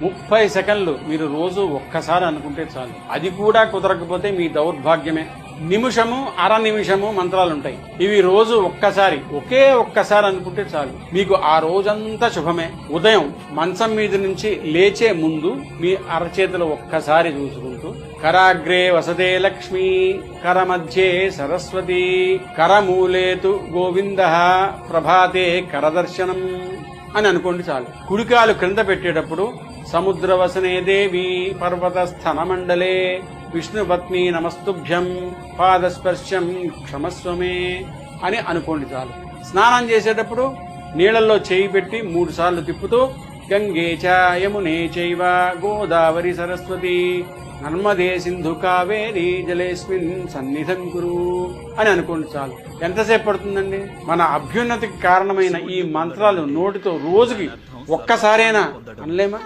30 సెకండ్లు మీరు రోజు ఒక్కసారి అనుకుంటే చాలు. అది కూడా కుదరకపోతే మీ దౌర్భాగ్యమే. నిమిషము, అర నిమిషము మంత్రాలు ఉంటాయి. ఇవి రోజు ఒకే ఒక్కసారి అనుకుంటే చాలు. మీకు ఆ రోజంతా శుభమే. ఉదయం మంచం మీద నుంచి లేచే ముందు మీ అరచేతులు ఒక్కసారి చూసుకుంటూ కరాగ్రే వసతే లక్ష్మి, కరమధ్యే సరస్వతి, కరమూలేతు గోవింద, ప్రభాతే కరదర్శనం అని అనుకోండి చాలు. కుడికాలు క్రింద పెట్టేటప్పుడు సముద్రవసనే దేవి పర్వతస్థన మండలే విష్ణుపత్ని నమస్తుభ్యం పాదస్పర్శం క్షమస్వమే అని అనుకోండి చాలు. స్నానం చేసేటప్పుడు నీళ్లలో చేయి పెట్టి 3 సార్లు తిప్పుతూ గంగే చ యమునే చైవ గోదావరి సరస్వతి నర్మదే సింధు కావేరి జలేస్మిన్ సన్నిధం కురు అని అనుకోండి చాలు. ఎంతసేపు పడుతుందండి? మన అభ్యున్నతికి కారణమైన ఈ మంత్రాలు నోటితో రోజుకి ఒక్కసారైనా అనలేమా?